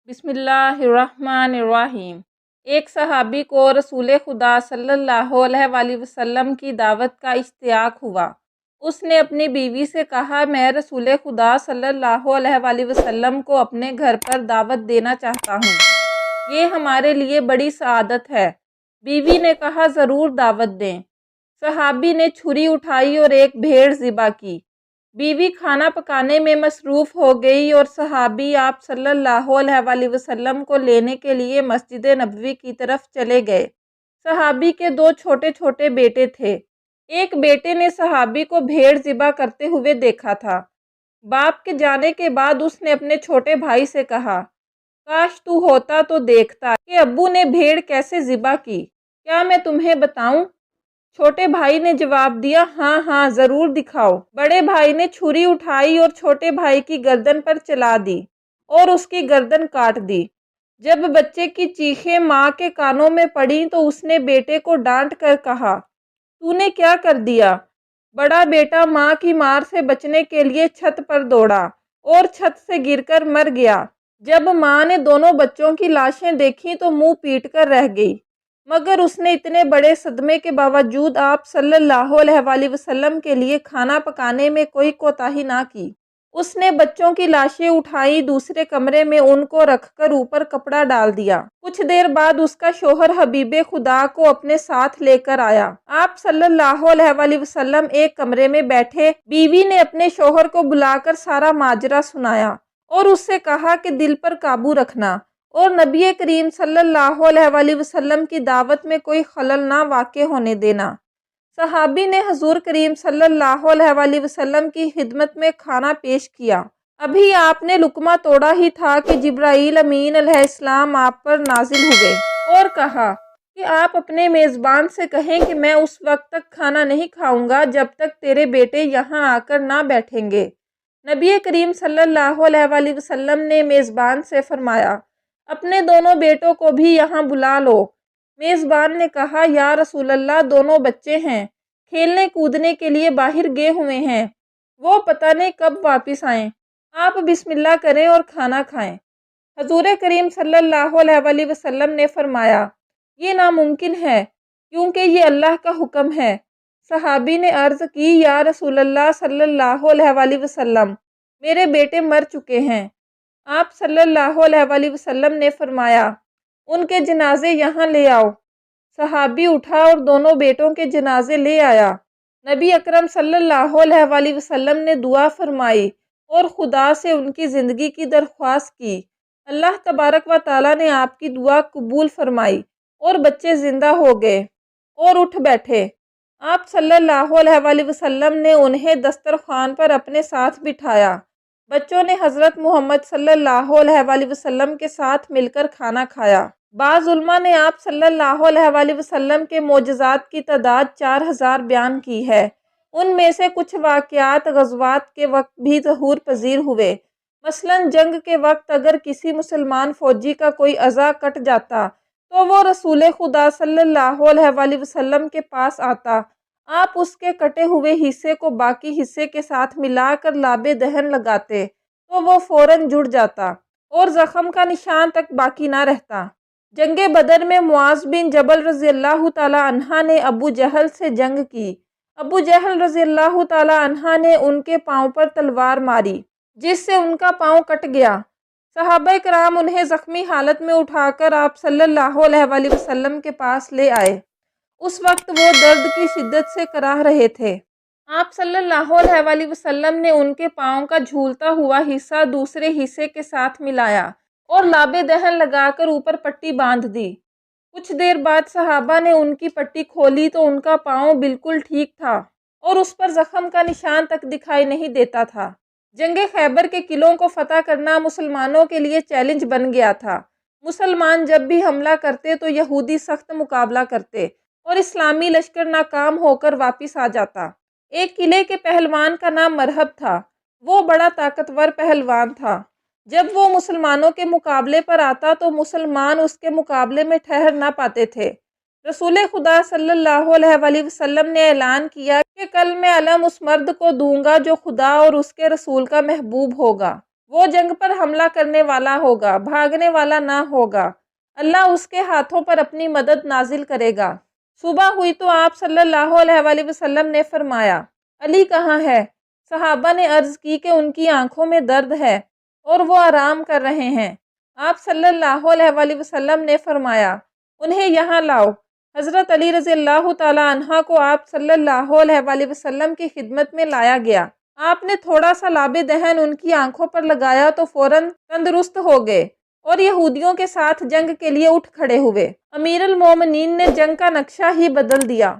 بسم اللہ الرحمن الرحیم۔ ایک صحابی کو رسول خدا صلی اللہ علیہ وآلہ وسلم کی دعوت کا اشتیاق ہوا۔ اس نے اپنی بیوی سے کہا، میں رسول خدا صلی اللہ علیہ وآلہ وسلم کو اپنے گھر پر دعوت دینا چاہتا ہوں، یہ ہمارے لیے بڑی سعادت ہے۔ بیوی نے کہا، ضرور دعوت دیں۔ صحابی نے چھری اٹھائی اور ایک بھیڑ ذبح کی۔ بیوی کھانا پکانے میں مصروف ہو گئی اور صحابی آپ صلی اللہ علیہ وآلہ وسلم کو لینے کے لیے مسجد نبوی کی طرف چلے گئے۔ صحابی کے دو چھوٹے چھوٹے بیٹے تھے۔ ایک بیٹے نے صحابی کو بھیڑ ذبح کرتے ہوئے دیکھا تھا۔ باپ کے جانے کے بعد اس نے اپنے چھوٹے بھائی سے کہا، کاش تو ہوتا تو دیکھتا کہ ابو نے بھیڑ کیسے ذبح کی، کیا میں تمہیں بتاؤں؟ چھوٹے بھائی نے جواب دیا، ہاں ہاں ضرور دکھاؤ۔ بڑے بھائی نے چھری اٹھائی اور چھوٹے بھائی کی گردن پر چلا دی اور اس کی گردن کاٹ دی۔ جب بچے کی چیخیں ماں کے کانوں میں پڑیں تو اس نے بیٹے کو ڈانٹ کر کہا، تو نے کیا کر دیا؟ بڑا بیٹا ماں کی مار سے بچنے کے لیے چھت پر دوڑا اور چھت سے گر کر مر گیا۔ جب ماں نے دونوں بچوں کی لاشیں دیکھیں تو منہ پیٹ کر رہ گئی، مگر اس نے اتنے بڑے صدمے کے باوجود آپ صلی اللہ علیہ وآلہ وسلم کے لیے کھانا پکانے میں کوئی کوتاہی نہ کی۔ اس نے بچوں کی لاشیں اٹھائی، دوسرے کمرے میں ان کو رکھ کر اوپر کپڑا ڈال دیا۔ کچھ دیر بعد اس کا شوہر حبیب خدا کو اپنے ساتھ لے کر آیا۔ آپ صلی اللہ علیہ وآلہ وسلم ایک کمرے میں بیٹھے۔ بیوی نے اپنے شوہر کو بلا کر سارا ماجرا سنایا اور اس سے کہا کہ دل پر قابو رکھنا اور نبی کریم صلی اللہ علیہ وآلہ وسلم کی دعوت میں کوئی خلل نہ واقع ہونے دینا۔ صحابی نے حضور کریم صلی اللہ علیہ وآلہ وسلم کی خدمت میں کھانا پیش کیا۔ ابھی آپ نے لقمہ توڑا ہی تھا کہ جبرائیل امین علیہ السلام آپ پر نازل ہوئے اور کہا کہ آپ اپنے میزبان سے کہیں کہ میں اس وقت تک کھانا نہیں کھاؤں گا جب تک تیرے بیٹے یہاں آ کر نہ بیٹھیں گے۔ نبی کریم صلی اللہ علیہ وآلہ وسلم نے میزبان سے فرمایا، اپنے دونوں بیٹوں کو بھی یہاں بلا لو۔ میزبان نے کہا، یا رسول اللہ، دونوں بچے ہیں، کھیلنے کودنے کے لیے باہر گئے ہوئے ہیں، وہ پتہ نہیں کب واپس آئیں، آپ بسم اللہ کریں اور کھانا کھائیں۔ حضور کریم صلی اللہ علیہ وآلہ وسلم نے فرمایا، یہ ناممکن ہے کیونکہ یہ اللہ کا حکم ہے۔ صحابی نے عرض کی، یا رسول اللہ صلی اللہ علیہ وآلہ وسلم، میرے بیٹے مر چکے ہیں۔ آپ صلی اللہ علیہ وآلہ وسلم نے فرمایا، ان کے جنازے یہاں لے آؤ۔ صحابی اٹھا اور دونوں بیٹوں کے جنازے لے آیا۔ نبی اکرم صلی اللہ علیہ وآلہ وسلم نے دعا فرمائی اور خدا سے ان کی زندگی کی درخواست کی۔ اللہ تبارک و تعالیٰ نے آپ کی دعا قبول فرمائی اور بچے زندہ ہو گئے اور اٹھ بیٹھے۔ آپ صلی اللہ علیہ وآلہ وسلم نے انہیں دسترخوان پر اپنے ساتھ بٹھایا۔ بچوں نے حضرت محمد صلی اللہ علیہ وآلہ وسلم کے ساتھ مل کر کھانا کھایا۔ بعض علماء نے آپ صلی اللہ علیہ وآلہ وسلم کے معجزات کی تعداد 4000 بیان کی ہے۔ ان میں سے کچھ واقعات غزوات کے وقت بھی ظہور پذیر ہوئے۔ مثلاً جنگ کے وقت اگر کسی مسلمان فوجی کا کوئی اعضا کٹ جاتا تو وہ رسول خدا صلی اللہ علیہ وآلہ وسلم کے پاس آتا، آپ اس کے کٹے ہوئے حصے کو باقی حصے کے ساتھ ملا کر لابِ دہن لگاتے تو وہ فوراً جڑ جاتا اور زخم کا نشان تک باقی نہ رہتا۔ جنگ بدر میں معاذ بن جبل رضی اللہ تعالی عنہ نے ابو جہل سے جنگ کی۔ ابو جہل رضی اللہ تعالی عنہ نے ان کے پاؤں پر تلوار ماری جس سے ان کا پاؤں کٹ گیا۔ صحابہ کرام انہیں زخمی حالت میں اٹھا کر آپ صلی اللہ علیہ وآلہ وسلم کے پاس لے آئے۔ اس وقت وہ درد کی شدت سے کراہ رہے تھے۔ آپ صلی اللہ علیہ وآلہ وسلم نے ان کے پاؤں کا جھولتا ہوا حصہ دوسرے حصے کے ساتھ ملایا اور لابِ دہن لگا کر اوپر پٹی باندھ دی۔ کچھ دیر بعد صحابہ نے ان کی پٹی کھولی تو ان کا پاؤں بالکل ٹھیک تھا اور اس پر زخم کا نشان تک دکھائی نہیں دیتا تھا۔ جنگ خیبر کے قلعوں کو فتح کرنا مسلمانوں کے لیے چیلنج بن گیا تھا۔ مسلمان جب بھی حملہ کرتے تو یہودی سخت مقابلہ کرتے اور اسلامی لشکر ناکام ہو کر واپس آ جاتا۔ ایک قلعے کے پہلوان کا نام مرحب تھا۔ وہ بڑا طاقتور پہلوان تھا۔ جب وہ مسلمانوں کے مقابلے پر آتا تو مسلمان اس کے مقابلے میں ٹھہر نہ پاتے تھے۔ رسول خدا صلی اللہ علیہ وآلہ وسلم نے اعلان کیا کہ کل میں علم اس مرد کو دوں گا جو خدا اور اس کے رسول کا محبوب ہوگا۔ وہ جنگ پر حملہ کرنے والا ہوگا، بھاگنے والا نہ ہوگا۔ اللہ اس کے ہاتھوں پر اپنی مدد نازل کرے گا۔ صبح ہوئی تو آپ صلی اللہ علیہ وآلہ وسلم نے فرمایا، علی کہاں ہے؟ صحابہ نے عرض کی کہ ان کی آنکھوں میں درد ہے اور وہ آرام کر رہے ہیں۔ آپ صلی اللہ علیہ وآلہ وسلم نے فرمایا، انہیں یہاں لاؤ۔ حضرت علی رضی اللہ تعالی عنہ کو آپ صلی اللہ علیہ وآلہ وسلم کی خدمت میں لایا گیا۔ آپ نے تھوڑا سا لاب دہن ان کی آنکھوں پر لگایا تو فوراً تندرست ہو گئے اور یہودیوں کے ساتھ جنگ کے لیے اٹھ کھڑے ہوئے۔ امیر المومنین نے جنگ کا نقشہ ہی بدل دیا۔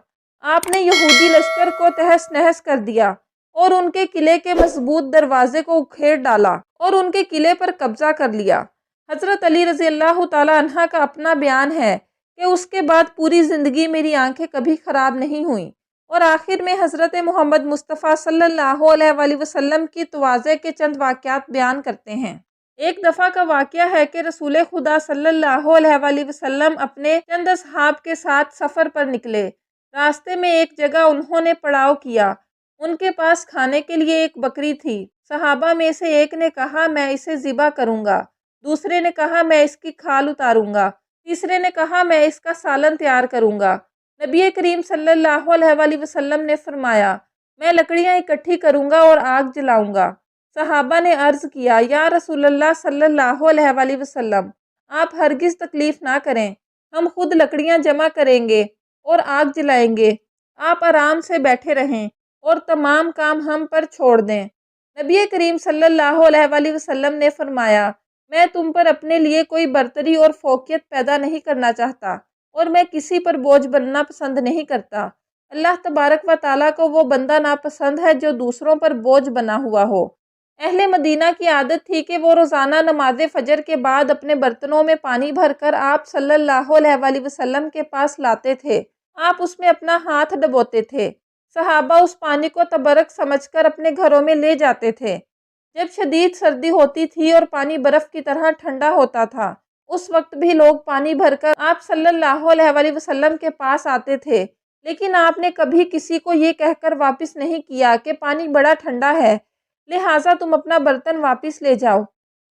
آپ نے یہودی لشکر کو تہس نہس کر دیا اور ان کے قلعے کے مضبوط دروازے کو اکھیڑ ڈالا اور ان کے قلعے پر قبضہ کر لیا۔ حضرت علی رضی اللہ تعالی عنہ کا اپنا بیان ہے کہ اس کے بعد پوری زندگی میری آنکھیں کبھی خراب نہیں ہوئیں، اور آخر میں حضرت محمد مصطفیٰ صلی اللہ علیہ وآلہ وسلم کی تواضع کے چند واقعات بیان کرتے ہیں۔ ایک دفعہ کا واقعہ ہے کہ رسول خدا صلی اللہ علیہ وآلہ وسلم اپنے چند اصحاب کے ساتھ سفر پر نکلے۔ راستے میں ایک جگہ انہوں نے پڑاؤ کیا۔ ان کے پاس کھانے کے لیے ایک بکری تھی۔ صحابہ میں سے ایک نے کہا، میں اسے ذبح کروں گا۔ دوسرے نے کہا، میں اس کی کھال اتاروں گا۔ تیسرے نے کہا، میں اس کا سالن تیار کروں گا۔ نبی کریم صلی اللہ علیہ وآلہ وسلم نے فرمایا، میں لکڑیاں اکٹھی کروں گا اور آگ جلاؤں گا۔ صحابہ نے عرض کیا، یا رسول اللہ صلی اللہ علیہ وآلہ وسلم، آپ ہرگز تکلیف نہ کریں، ہم خود لکڑیاں جمع کریں گے اور آگ جلائیں گے، آپ آرام سے بیٹھے رہیں اور تمام کام ہم پر چھوڑ دیں۔ نبی کریم صلی اللہ علیہ وآلہ وسلم نے فرمایا، میں تم پر اپنے لیے کوئی برتری اور فوقیت پیدا نہیں کرنا چاہتا اور میں کسی پر بوجھ بننا پسند نہیں کرتا۔ اللہ تبارک و تعالیٰ کو وہ بندہ ناپسند ہے جو دوسروں پر بوجھ بنا ہوا ہو۔ اہل مدینہ کی عادت تھی کہ وہ روزانہ نماز فجر کے بعد اپنے برتنوں میں پانی بھر کر آپ صلی اللہ علیہ وآلہ وسلم کے پاس لاتے تھے۔ آپ اس میں اپنا ہاتھ ڈبوتے تھے۔ صحابہ اس پانی کو تبرک سمجھ کر اپنے گھروں میں لے جاتے تھے۔ جب شدید سردی ہوتی تھی اور پانی برف کی طرح ٹھنڈا ہوتا تھا، اس وقت بھی لوگ پانی بھر کر آپ صلی اللہ علیہ وآلہ وسلم کے پاس آتے تھے، لیکن آپ نے کبھی کسی کو یہ کہہ کر واپس نہیں کیا کہ پانی بڑا ٹھنڈا ہے، لہٰذا تم اپنا برتن واپس لے جاؤ۔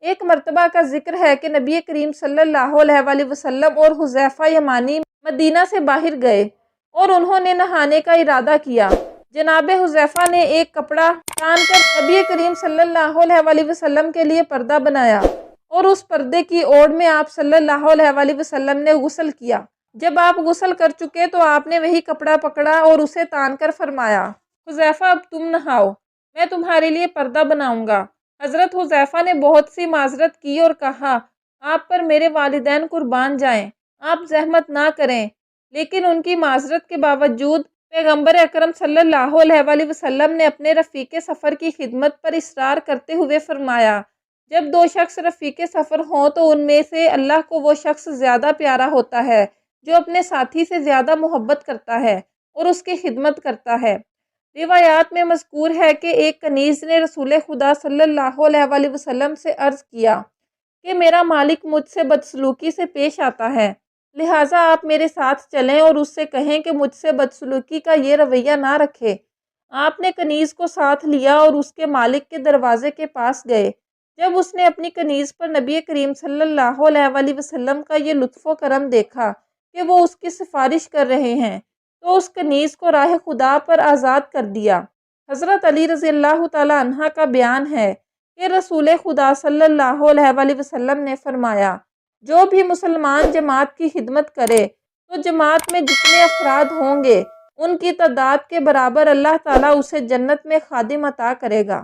ایک مرتبہ کا ذکر ہے کہ نبی کریم صلی اللہ علیہ وآلہ وسلم اور حذیفہ یمانی مدینہ سے باہر گئے اور انہوں نے نہانے کا ارادہ کیا۔ جناب حذیفہ نے ایک کپڑا تان کر نبی کریم صلی اللہ علیہ وآلہ وسلم کے لیے پردہ بنایا اور اس پردے کی اوڑ میں آپ صلی اللہ علیہ وآلہ وسلم نے غسل کیا۔ جب آپ غسل کر چکے تو آپ نے وہی کپڑا پکڑا اور اسے تان کر فرمایا، حذیفہ اب تم نہاؤ، میں تمہارے لیے پردہ بناؤں گا۔ حضرت حذیفہ نے بہت سی معذرت کی اور کہا، آپ پر میرے والدین قربان جائیں، آپ زحمت نہ کریں، لیکن ان کی معذرت کے باوجود پیغمبر اکرم صلی اللہ علیہ وآلہ وسلم نے اپنے رفیق سفر کی خدمت پر اصرار کرتے ہوئے فرمایا، جب دو شخص رفیق سفر ہوں تو ان میں سے اللہ کو وہ شخص زیادہ پیارا ہوتا ہے جو اپنے ساتھی سے زیادہ محبت کرتا ہے اور اس کی خدمت کرتا ہے۔ روایات میں مذکور ہے کہ ایک کنیز نے رسول خدا صلی اللہ علیہ وآلہ وسلم سے عرض کیا کہ میرا مالک مجھ سے بدسلوکی سے پیش آتا ہے، لہٰذا آپ میرے ساتھ چلیں اور اس سے کہیں کہ مجھ سے بدسلوکی کا یہ رویہ نہ رکھے۔ آپ نے کنیز کو ساتھ لیا اور اس کے مالک کے دروازے کے پاس گئے۔ جب اس نے اپنی کنیز پر نبی کریم صلی اللہ علیہ وآلہ وسلم کا یہ لطف و کرم دیکھا کہ وہ اس کی سفارش کر رہے ہیں تو اس کنیز کو راہ خدا پر آزاد کر دیا۔ حضرت علی رضی اللہ تعالی عنہ کا بیان ہے کہ رسول خدا صلی اللہ علیہ وآلہ وسلم نے فرمایا، جو بھی مسلمان جماعت کی خدمت کرے تو جماعت میں جتنے افراد ہوں گے ان کی تعداد کے برابر اللہ تعالیٰ اسے جنت میں خادم عطا کرے گا۔